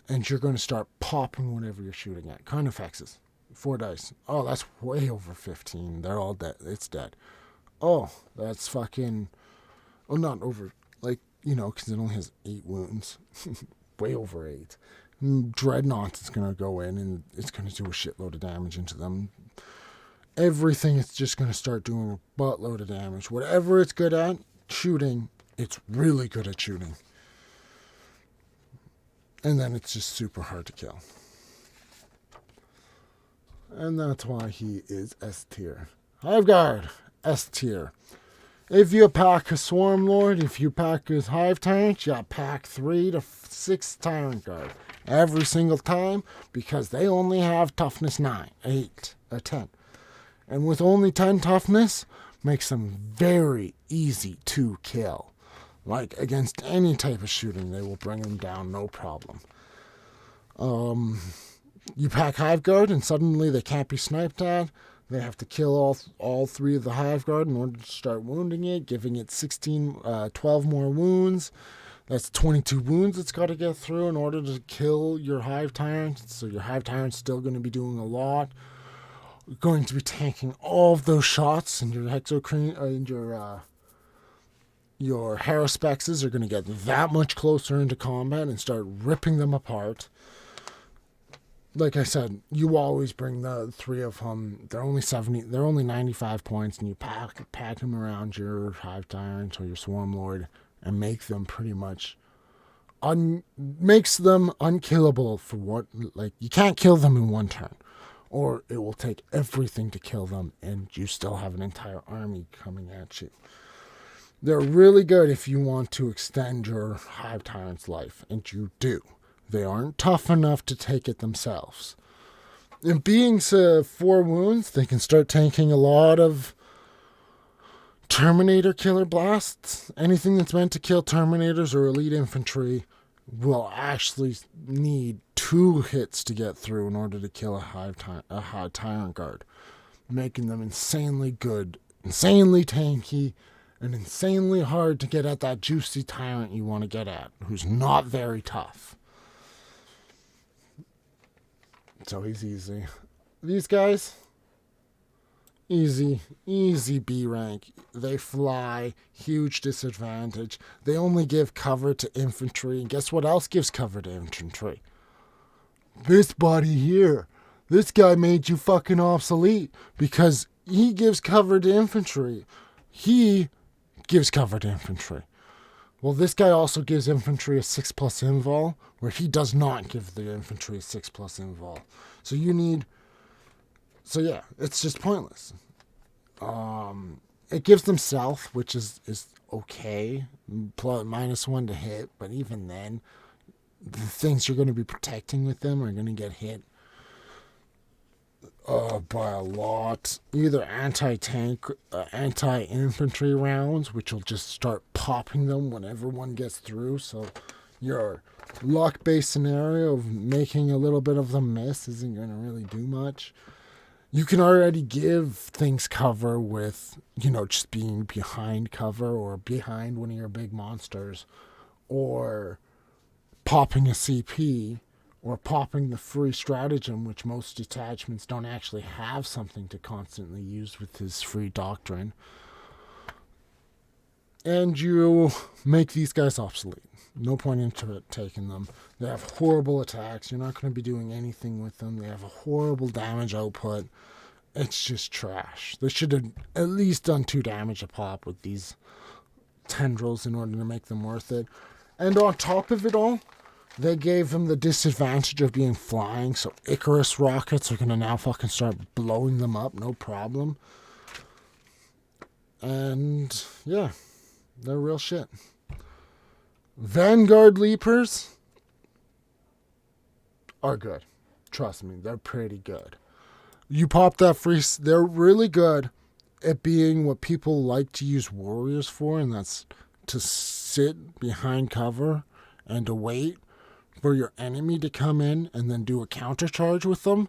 And you're going to start popping whatever you're shooting at. Carnifexes. 4 dice. Oh, that's way over 15. They're all dead. It's dead. Oh, that's fucking... Oh, not over... because it only has 8 wounds. Way over 8. Dreadnought is going to go in, and it's going to do a shitload of damage into them. Everything is just going to start doing a buttload of damage. Whatever it's good at shooting, it's really good at shooting. And then it's just super hard to kill. And that's why he is S tier. Hive Guard, S tier. If you pack a Swarm Lord, if you pack his Hive Tyrant, you pack 3 to 6 Tyrant Guard. Every single time, because they only have toughness 9, 8, or 10. And with only 10 toughness, makes them very easy to kill. Like, against any type of shooting, they will bring them down, no problem. You pack Hive Guard, and suddenly they can't be sniped at. They have to kill all 3 of the Hive Guard in order to start wounding it, giving it 12 more wounds. That's 22 wounds it's got to get through in order to kill your Hive Tyrant. So your Hive Tyrant's still going to be doing a lot. You're going to be tanking all of those shots, and your Hexocrene and your Harospexes are going to get that much closer into combat and start ripping them apart. Like I said, you always bring the 3 of them. They're only 95 points, and you pack them around your Hive Tyrant or your Swarm Lord and make them pretty much makes them unkillable for what, you can't kill them in one turn, or it will take everything to kill them, and you still have an entire army coming at you. They're really good if you want to extend your Hive Tyrant's life, and you do. They aren't tough enough to take it themselves. And being 4 wounds, they can start tanking a lot of Terminator killer blasts. Anything that's meant to kill Terminators or elite infantry will actually need 2 hits to get through in order to kill a Hive Tyrant Guard, making them insanely good, insanely tanky, and insanely hard to get at that juicy tyrant you want to get at, who's not very tough. So he's easy. These guys, easy B rank. They fly, huge disadvantage. They only give cover to infantry. And guess what else gives cover to infantry? This body here. This guy made you fucking obsolete because he gives cover to infantry. He gives cover to infantry. Well, this guy also gives infantry a 6+ invul, where he does not give the infantry a 6+ invul. So yeah, it's just pointless. It gives them stealth, which is okay, -1 to hit, but even then, the things you're going to be protecting with them are going to get hit by a lot. Either anti-tank, anti-infantry rounds, which will just start popping them whenever one gets through. So your luck-based scenario of making a little bit of them miss isn't going to really do much. You can already give things cover with, just being behind cover or behind one of your big monsters, or popping a CP, or popping the free stratagem, which most detachments don't actually have something to constantly use with his free doctrine. And you make these guys obsolete. No point into taking them. They have horrible attacks. You're not going to be doing anything with them. They have a horrible damage output. It's just trash. They should have at least done 2 damage a pop with these tendrils in order to make them worth it. And on top of it all, they gave them the disadvantage of being flying, so Icarus rockets are going to now fucking start blowing them up, no problem. And, yeah, they're real shit. Vanguard Leapers are good. Trust me, they're pretty good. You pop that free... They're really good at being what people like to use warriors for, and that's to sit behind cover and to wait for your enemy to come in and then do a countercharge with them.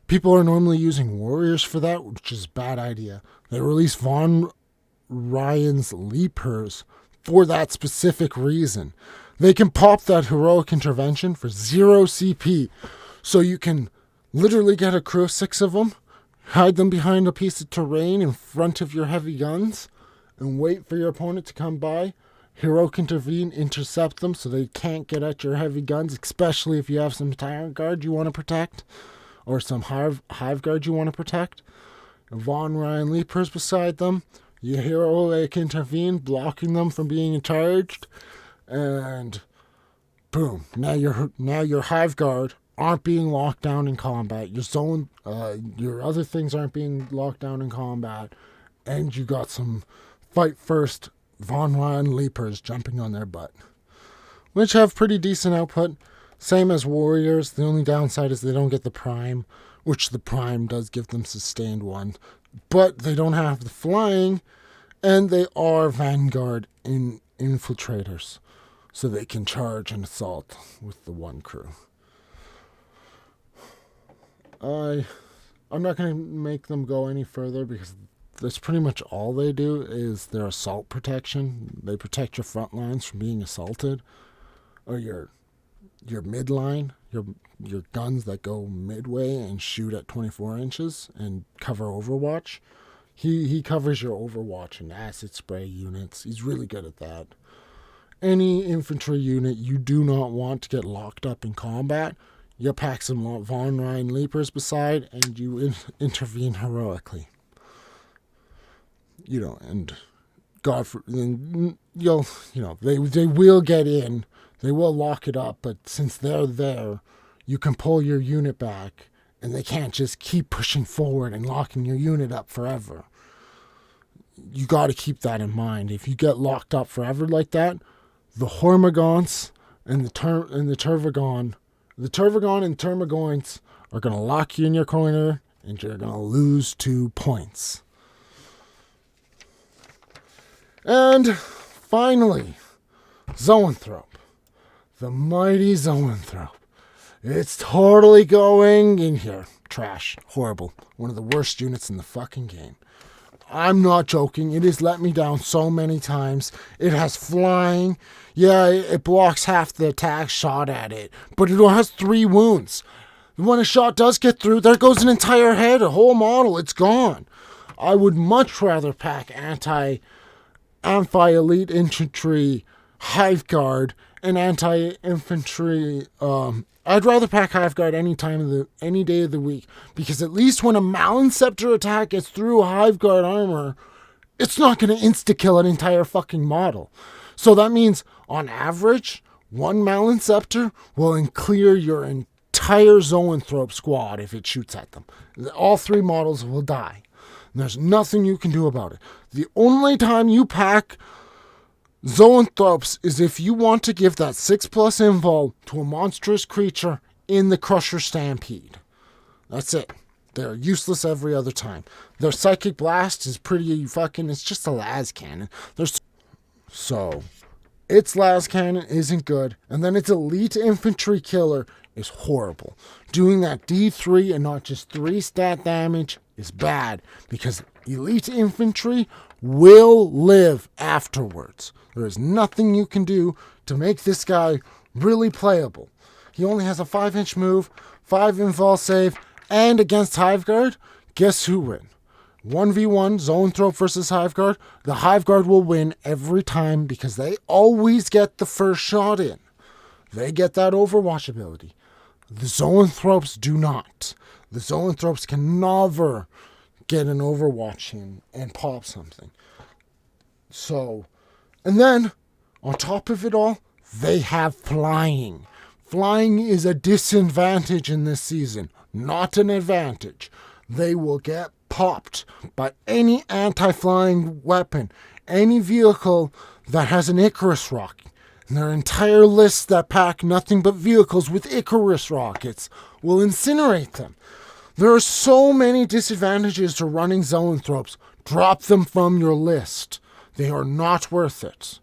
People are normally using warriors for that, which is a bad idea. They release Von Ryan's Leapers. for that specific reason. They can pop that heroic intervention for 0 CP. So you can literally get a crew of 6 of them, hide them behind a piece of terrain in front of your heavy guns, and wait for your opponent to come by. Heroic intervene, intercept them so they can't get at your heavy guns, especially if you have some Tyrant Guard you want to protect, or some Hive Guard you want to protect. Von Ryan Leapers beside them. You heroic intervene, blocking them from being charged, and boom! Now your Hive Guard aren't being locked down in combat. Your other things aren't being locked down in combat, and you got some fight first Von Ryan Leapers jumping on their butt, which have pretty decent output. Same as Warriors. The only downside is they don't get the Prime, which the Prime does give them sustained 1, but they don't have the flying, and they are Vanguard infiltrators, so they can charge and assault with the 1 crew. I'm not going to make them go any further because that's pretty much all they do is their assault protection. They protect your front lines from being assaulted, or your midline, your guns that go midway and shoot at 24 inches and cover Overwatch. He covers your Overwatch and acid spray units. He's really good at that. Any infantry unit you do not want to get locked up in combat, you pack some Von Ryan Leapers beside and you intervene heroically. And God, they will get in, they will lock it up, but since they're there, you can pull your unit back, and they can't just keep pushing forward and locking your unit up forever. You got to keep that in mind. If you get locked up forever like that, the Hormagaunts and the Tervagon and Termagoins are going to lock you in your corner, and you're going to lose 2 points. And finally, Zoanthrope. The mighty Zoanthrope. It's totally going in here. Trash. Horrible. One of the worst units in the fucking game. I'm not joking. It has let me down so many times. It has flying. Yeah, it blocks half the attack shot at it. But it has 3 wounds. When a shot does get through, there goes an entire head, a whole model. It's gone. I would much rather pack anti-elite infantry Hive Guard and anti-infantry. I'd rather pack Hive Guard any day of the week, because at least when a Malinscepter attack gets through Hive Guard armor, it's not going to insta-kill an entire fucking model. So that means, on average, 1 Malinscepter will clear your entire Zoanthrope squad if it shoots at them. All 3 models will die. There's nothing you can do about it. The only time you pack Zoanthropes is if you want to give that 6+ invul to a monstrous creature in the Crusher Stampede. That's it. They're useless every other time. Their Psychic Blast is it's just a las cannon. So, its las cannon isn't good, and then its elite infantry killer is horrible. Doing that D3 and not just 3 stat damage is bad, because elite infantry will live afterwards. There is nothing you can do to make this guy really playable. He only has a 5-inch move, 5 invul save, and against Hive Guard, guess who win? 1v1 Zoanthrope versus Hive Guard. The Hive Guard will win every time because they always get the first shot in. They get that Overwatch ability. The Zoanthropes do not. The Zoanthropes can never get an Overwatch in and pop something. So, and then, on top of it all, they have flying. Flying is a disadvantage in this season, not an advantage. They will get popped by any anti-flying weapon, any vehicle that has an Icarus rocket. And their entire list that pack nothing but vehicles with Icarus rockets will incinerate them. There are so many disadvantages to running Zoanthropes. Drop them from your list. They are not worth it.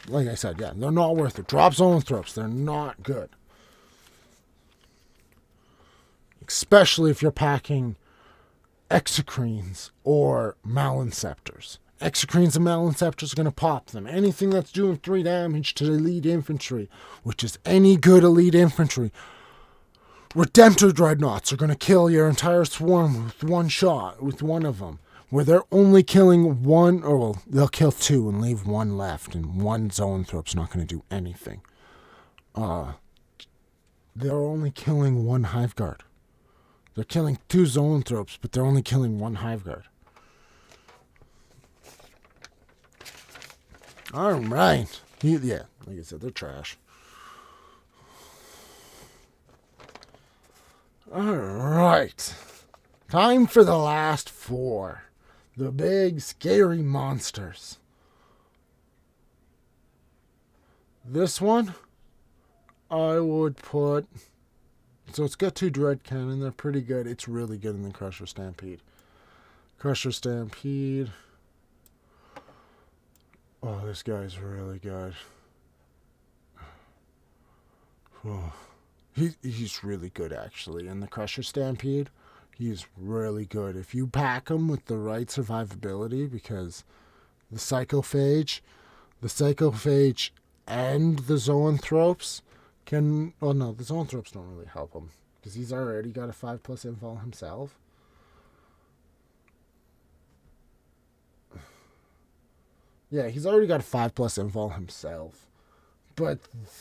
Like I said, yeah, they're not worth it. Drop Zoanthropes. They're not good. Especially if you're packing exocrines or malinceptors. Exocrines and malinceptors are going to pop them. Anything that's doing 3 damage to the elite infantry, which is any good elite infantry. Redemptor dreadnoughts are going to kill your entire swarm with one shot, with one of them. Where they're only killing one, or well, they'll kill 2 and leave 1 left, and 1 zoanthrope's not going to do anything. They're only killing 1 hive guard. They're killing 2 zoanthropes, but they're only killing 1 hive guard. Alright. Yeah, like I said, they're trash. Alright. Time for the last 4. The big, scary monsters. This one, I would put... So it's got 2 dread cannon. They're pretty good. It's really good in the Crusher Stampede. Crusher Stampede... Oh, this guy's really good. Oh, he's really good, actually. In the Crusher Stampede, he's really good. If you pack him with the right survivability, because the Psychophage and the Zoanthropes can... Oh, no, the Zoanthropes don't really help him, because he's already got a 5+ invul himself. Yeah, he's already got a 5+ invul himself. But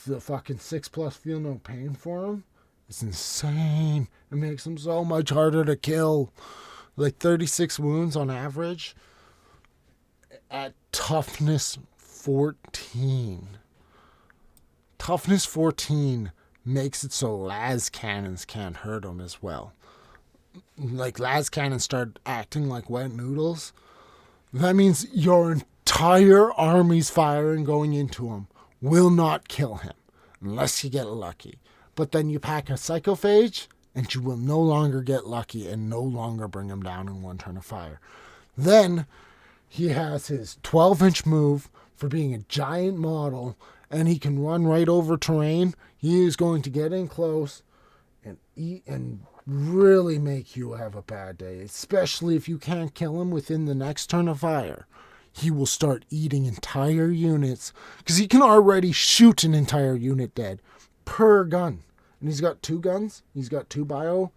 the fucking 6+ feel no pain for him is insane. It makes him so much harder to kill. Like 36 wounds on average at toughness 14. Toughness 14 makes it so las cannons can't hurt him as well. Like las cannons start acting like wet noodles. That means your entire army's firing going into him will not kill him unless you get lucky. But then you pack a Psychophage and you will no longer get lucky and no longer bring him down in 1 turn of fire. Then he has his 12-inch move for being a giant model, and he can run right over terrain. He is going to get in close and eat and really make you have a bad day, especially if you can't kill him within the next turn of fire. He will start eating entire units, because he can already shoot an entire unit dead per gun. And he's got 2 guns. He's got 2 bio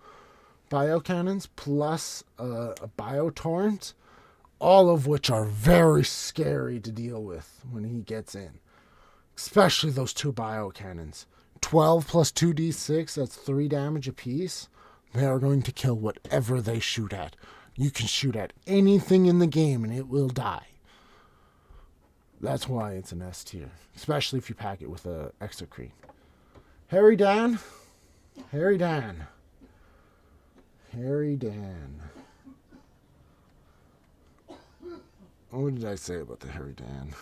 cannons plus a bio torrent, all of which are very scary to deal with when he gets in. Especially those 2 bio cannons. 12 plus 2d6, that's 3 damage apiece. They are going to kill whatever they shoot at. You can shoot at anything in the game and it will die. That's why it's an S tier, especially if you pack it with a exocrine. Harry Dan. What did I say about the Harry Dan?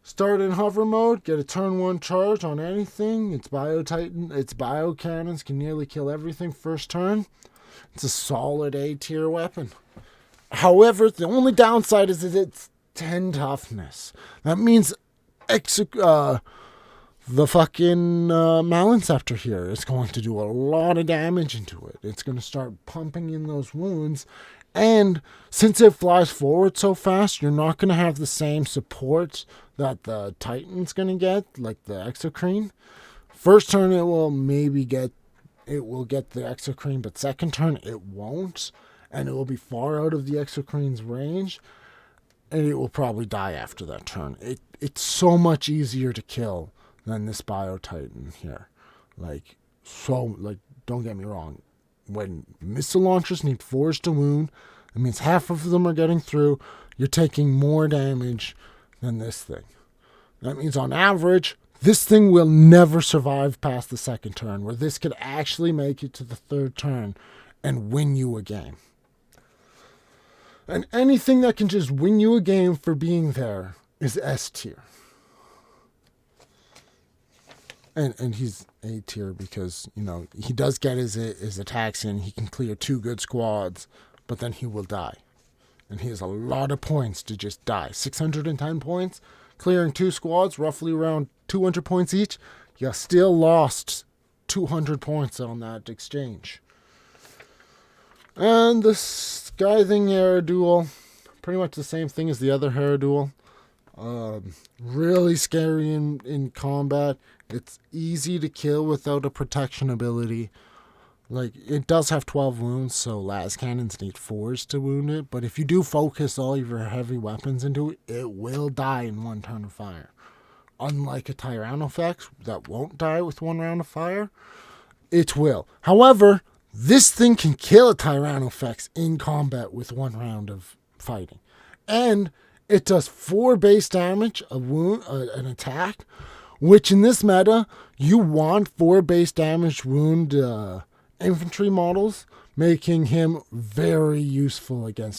Start in hover mode, get a turn 1 charge on anything. Its bio cannons can nearly kill everything first turn. It's a solid A tier weapon. However, the only downside is that it's 10 toughness. That means the fucking Malinceptor here is going to do a lot of damage into it. It's going to start pumping in those wounds. And since it flies forward so fast, you're not going to have the same support that the Titan's going to get, like the Exocrine. First turn it will get the Exocrine, but second turn it won't. And it will be far out of the Exocrine's range. And it will probably die after that turn. It's so much easier to kill than this Bio Titan here. Don't get me wrong. When missile launchers need 4s to wound, it means half of them are getting through. You're taking more damage than this thing. That means on average, this thing will never survive past the second turn, where this could actually make it to the third turn and win you a game. And anything that can just win you a game for being there is S tier. And he's A tier because, he does get his attacks in. He can clear 2 good squads, but then he will die. And he has a lot of points to just die. 610 points, clearing 2 squads, roughly around 200 points each. You still lost 200 points on that exchange. And the Scything Aeroduel, pretty much the same thing as the other Aeroduel. Really scary in combat. It's easy to kill without a protection ability. Like, it does have 12 wounds, so las cannons need 4s to wound it. But if you do focus all of your heavy weapons into it, it will die in one turn of fire. Unlike a Tyrannofex that won't die with one round of fire, it will. However, this thing can kill a Tyrannofex in combat with one round of fighting. And it does 4 base damage, a wound, an attack, which in this meta, you want 4 base damage wound infantry models, making him very useful against